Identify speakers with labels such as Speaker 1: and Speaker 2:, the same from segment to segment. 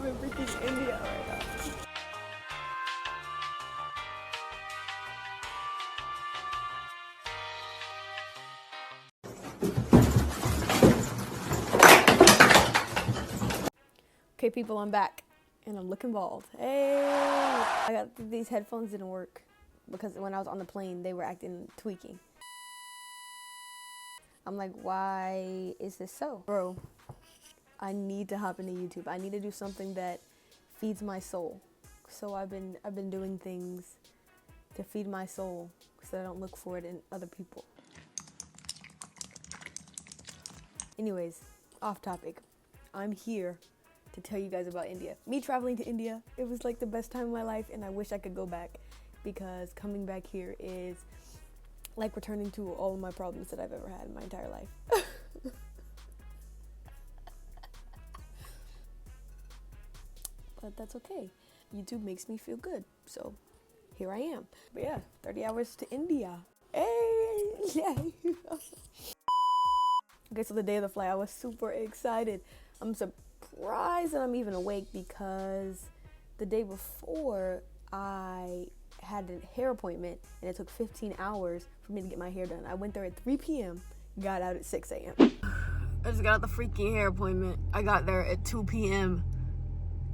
Speaker 1: in freaking India right now. Okay, people, I'm back, and I'm looking bald. Hey! I got these headphones didn't work because when I was on the plane, they were tweaking. I'm like, why is this so? Bro, I need to hop into YouTube. I need to do something that feeds my soul. So I've been doing things to feed my soul so I don't look for it in other people. Anyways, off topic. I'm here to tell you guys about India. Me traveling to India, it was like the best time of my life, and I wish I could go back because coming back here is like returning to all of my problems that I've ever had in my entire life. But that's okay. YouTube makes me feel good, so here I am. But yeah, 30 hours to India. Hey, yay! Okay, so the day of the flight, I was super excited. I'm surprised that I'm even awake because the day before I had a hair appointment and it took 15 hours for me to get my hair done. I went there at 3 p.m., got out at 6 a.m. I just got out the freaking hair appointment. I got there at 2 p.m.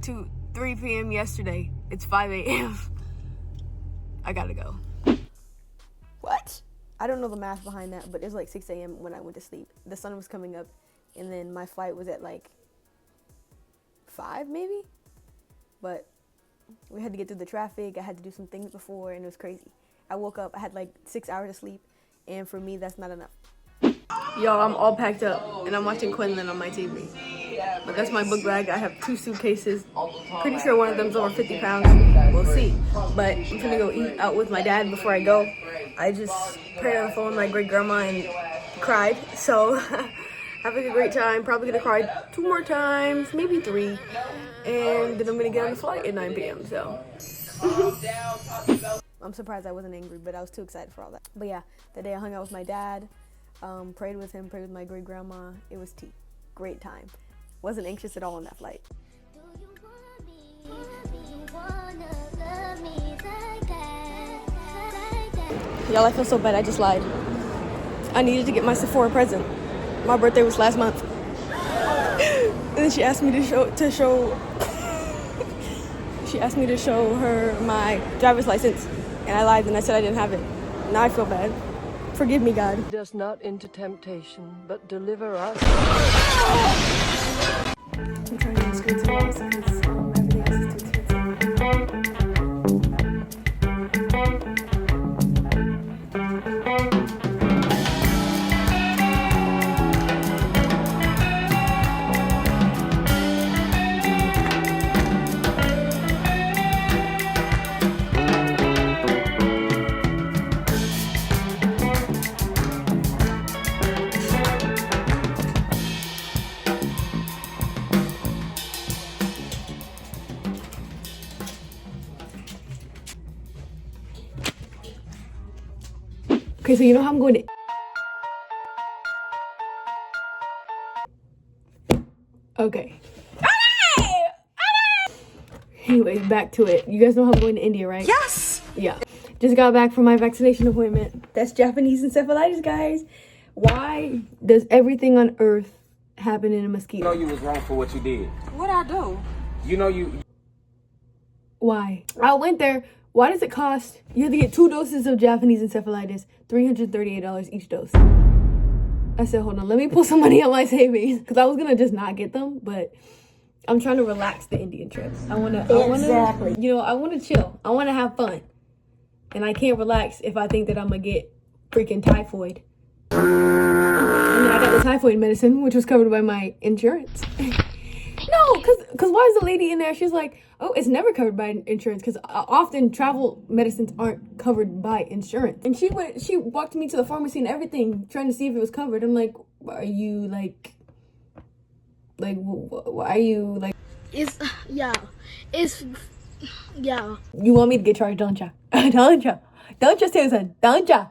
Speaker 1: to 3 p.m. yesterday. It's 5 a.m. I gotta go. What? I don't know the math behind that, but it was like 6 a.m. when I went to sleep. The sun was coming up, and then my flight was at like 5 maybe? But we had to get through the traffic. I had to do some things before, and it was crazy. I woke up, I had like 6 hours of sleep, and for me, that's not enough. Yo, I'm all packed up, and I'm watching Quinlan on my TV. But that's my book bag. I have 2 suitcases. Pretty sure one of them's over 50 pounds. We'll see. But I'm gonna go eat out with my dad before I go. I just prayed on the phone with my great grandma and cried. So having a great time. Probably gonna cry 2 more times, maybe 3. And then I'm gonna get on the flight at 9 p.m. So I'm surprised I wasn't angry, but I was too excited for all that. But yeah, that day I hung out with my dad, prayed with him, prayed with my great grandma. It was tea. Great time. Wasn't anxious at all on that flight. Y'all, I feel so bad. I just lied. I needed to get my Sephora present. My birthday was last month. And then she asked me to show her my driver's license. And I lied and I said I didn't have it. Now I feel bad. Forgive me, God.
Speaker 2: Lead us not into temptation, but deliver us.
Speaker 1: I'm trying to screen some of this because everything else is too expensive. Okay, so you know how I'm going to... Okay. Anyways, back to it. You guys know how I'm going to India, right?
Speaker 2: Yes!
Speaker 1: Yeah. Just got back from my vaccination appointment. That's Japanese encephalitis, guys. Why does everything on earth happen in a mosquito?
Speaker 3: You know you was wrong for what you did.
Speaker 2: What'd I do?
Speaker 3: You know you...
Speaker 1: Why? I went there. Why does it cost? You have to get 2 doses of Japanese encephalitis, $338 each dose. I said, hold on, let me pull some money out my savings. Because I was going to just not get them, but I'm trying to relax the Indian trip. I want to, you know, I want to chill. I want to have fun. And I can't relax if I think that I'm going to get freaking typhoid. And then I got the typhoid medicine, which was covered by my insurance. No, because why is the lady in there? She's like, oh, it's never covered by insurance because often travel medicines aren't covered by insurance. And she walked me to the pharmacy and everything, trying to see if it was covered. I'm like, are you like, why are you like?
Speaker 4: It's yeah.
Speaker 1: You want me to get charged, don't ya? Don't ya, Susan? Don't ya?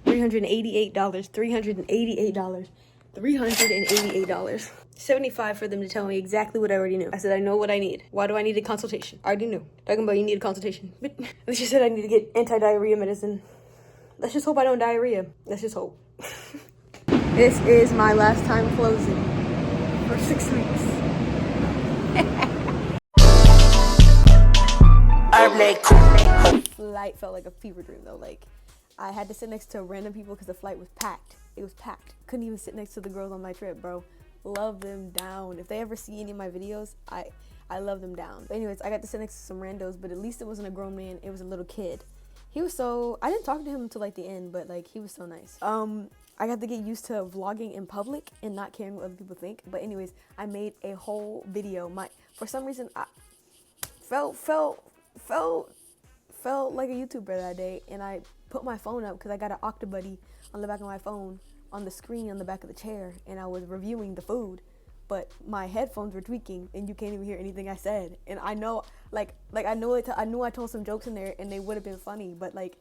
Speaker 1: $388. $388. $75 for them to tell me exactly what I already knew. I said, I know what I need. Why do I need a consultation? I already knew. Talking about you need a consultation. But she said I need to get anti-diarrhea medicine. Let's just hope I don't diarrhea. Let's just hope. This is my last time closing for 6 weeks. Flight felt like a fever dream though. Like, I had to sit next to random people because the flight was packed. It was packed. Couldn't even sit next to the girls on my trip, bro. Love them down. If they ever see any of my videos, I love them down. But anyways, I got to sit next to some randos, but at least it wasn't a grown man. It was a little kid. He was so, I didn't talk to him until like the end, but like he was so nice. I got to get used to vlogging in public and not caring what other people think. But anyways, I made a whole video. For some reason, I felt like a YouTuber that day, and I put my phone up because I got an Octobuddy on the back of my phone on the screen on the back of the chair, and I was reviewing the food, but my headphones were tweaking and you can't even hear anything I said. And I know, I knew I told some jokes in there and they would have been funny, but like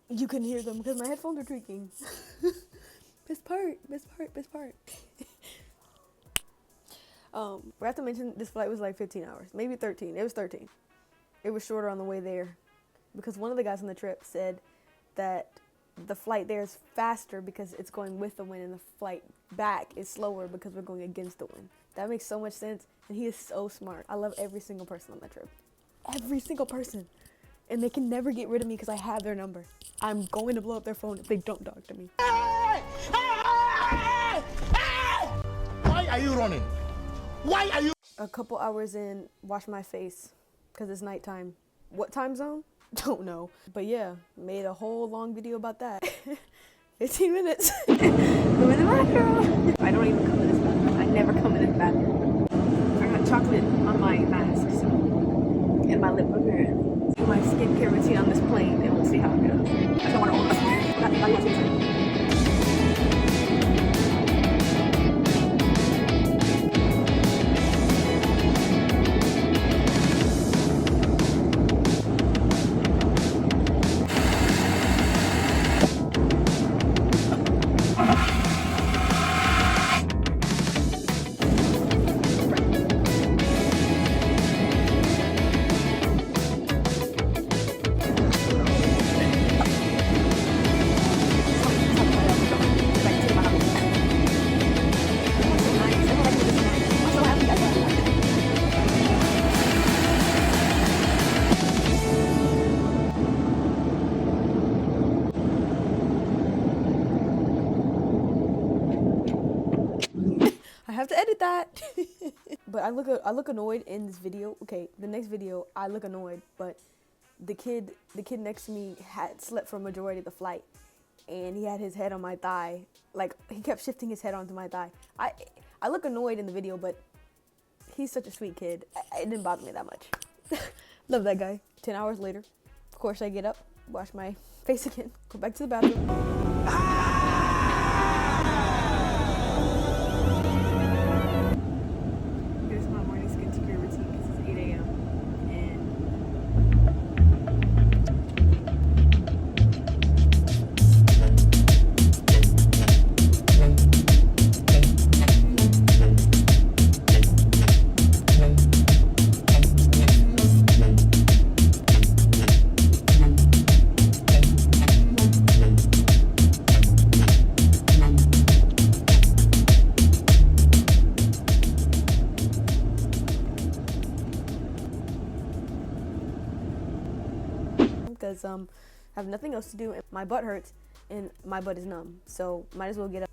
Speaker 1: you couldn't hear them because my headphones were tweaking. Best part. Forgot to mention this flight was like 15 hours, maybe 13. It was 13. It was shorter on the way there because one of the guys on the trip said that the flight there is faster because it's going with the wind, and the flight back is slower because we're going against the wind. That makes so much sense, and he is so smart. I love every single person on that trip. Every single person. And they can never get rid of me because I have their number. I'm going to blow up their phone if they don't talk to me.
Speaker 4: Why are you running? Why are you?
Speaker 1: A couple hours in, wash my face because it's nighttime. What time zone? Don't know. But yeah, made a whole long video about that. 15 minutes. Go in the bathroom. I don't even come in this bathroom. I never come in this bathroom. I got chocolate on my mask, so, and my lip repair. Do my skincare routine on this plane, and we'll see how it goes. I don't want to order. Have to edit that. But I look annoyed in this video. Okay, the next video I look annoyed, but the kid next to me had slept for a majority of the flight, and he had his head on my thigh. Like, he kept shifting his head onto my thigh. I look annoyed in the video, but he's such a sweet kid. It didn't bother me that much. Love that guy. 10 hours later, of course I get up, wash my face again, go back to the bathroom. Because I have nothing else to do, and my butt hurts and my butt is numb, so might as well get up.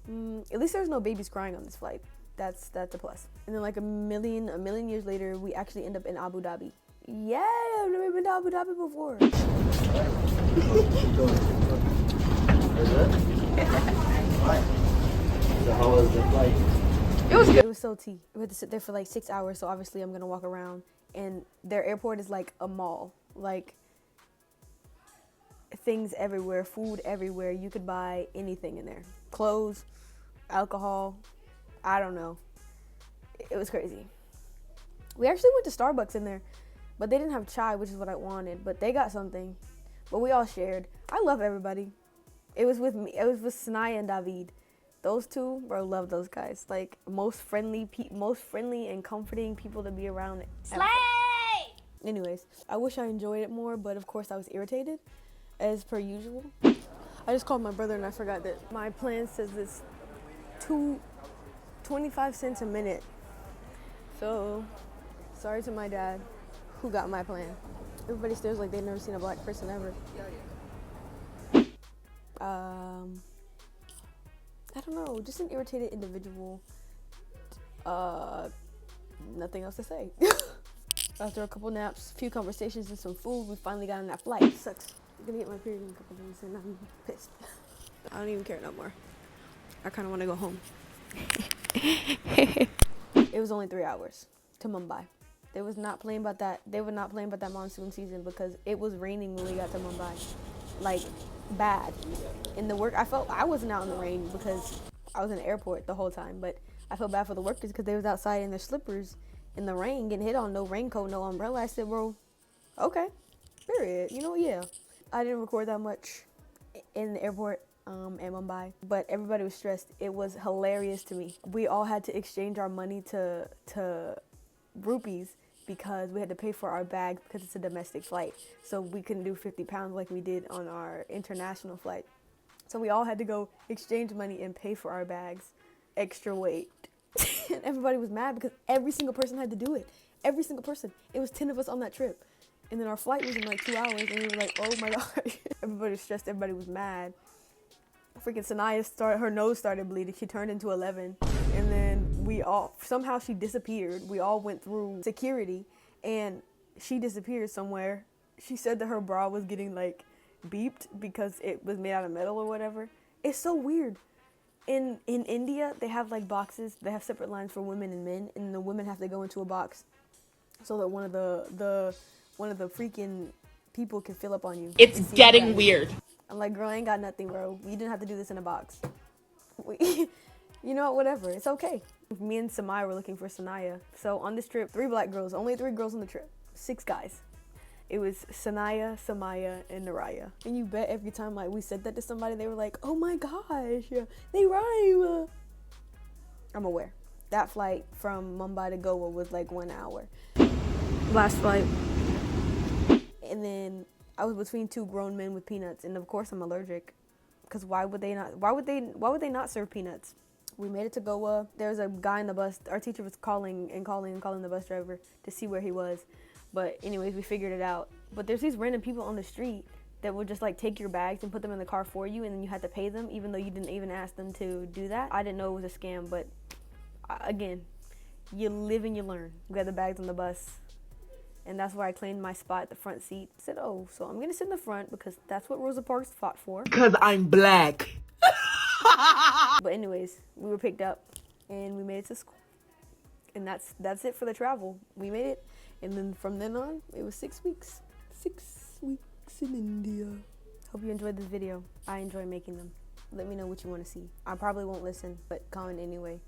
Speaker 1: At least there's no babies crying on this flight. That's a plus. And then like a million years later, we actually end up in Abu Dhabi. Yeah, I've never been to Abu Dhabi before.
Speaker 4: So how was the flight?
Speaker 1: It was good. It was so tea. We had to sit there for like 6 hours, so obviously I'm gonna walk around, and their airport is like a mall. Like, things everywhere, food everywhere. You could buy anything in there. Clothes, alcohol, I don't know. It was crazy. We actually went to Starbucks in there, but they didn't have chai, which is what I wanted, but they got something. But we all shared. I love everybody. It was with me. It was with Sanaya and David. Those two, bro, love those guys. Like most friendly and comforting people to be around. Slay! Anyways, I wish I enjoyed it more, but of course I was irritated, as per usual. I just called my brother and I forgot that my plan says it's 25 cents a minute. So, sorry to my dad, who got my plan. Everybody stares like they've never seen a black person ever. I don't know, just an irritated individual. Nothing else to say. After a couple naps, a few conversations, and some food, we finally got on that flight. It sucks. I'm gonna get my period in a couple days and I'm pissed. I don't even care no more. I kind of want to go home. It was only 3 hours to Mumbai. They were not playing about that monsoon season because it was raining when we got to Mumbai. Like, bad. In the work, I wasn't out in the rain because I was in the airport the whole time, but I felt bad for the workers because they was outside in their slippers in the rain, getting hit on, no raincoat, no umbrella. I said, bro, okay, period. You know, yeah. I didn't record that much in the airport in Mumbai, but everybody was stressed. It was hilarious to me. We all had to exchange our money to rupees because we had to pay for our bags because it's a domestic flight. So we couldn't do 50 pounds like we did on our international flight. So we all had to go exchange money and pay for our bags, extra weight. And everybody was mad because every single person had to do it. Every single person. It was 10 of us on that trip. And then our flight was in like 2 hours and we were like, oh my God. Everybody was stressed, everybody was mad. Freaking Sanaya her nose started bleeding. She turned into 11. And then somehow she disappeared. We all went through security and she disappeared somewhere. She said that her bra was getting like beeped because it was made out of metal or whatever. It's so weird. In India, they have like boxes. They have separate lines for women and men, and the women have to go into a box so that one of the freaking people can fill up on you.
Speaker 5: It's getting weird.
Speaker 1: I'm like, girl, I ain't got nothing, bro. You didn't have to do this in a box. You know what, whatever. It's okay. Me and Samaya were looking for Sanaya. So on this trip, 3 black girls, only 3 girls on the trip, 6 guys. It was Sanaya, Samaya, and Naraya. And you bet every time like we said that to somebody, they were like, oh my gosh, they rhyme. I'm aware. That flight from Mumbai to Goa was like 1 hour. Last flight. And then I was between 2 grown men with peanuts, and of course I'm allergic. Because why would they not serve peanuts? We made it to Goa. There was a guy in the bus. Our teacher was calling the bus driver to see where he was. But anyways, we figured it out. But there's these random people on the street that would just like take your bags and put them in the car for you, and then you had to pay them even though you didn't even ask them to do that. I didn't know it was a scam, but again, you live and you learn. We had the bags on the bus, and that's where I claimed my spot at the front seat. I said, oh, so I'm gonna sit in the front because that's what Rosa Parks fought for.
Speaker 5: Because I'm black.
Speaker 1: But anyways, we were picked up and we made it to school. And that's it for the travel. We made it. And then from then on, it was 6 weeks. 6 weeks in India. Hope you enjoyed this video. I enjoy making them. Let me know what you want to see. I probably won't listen, but comment anyway.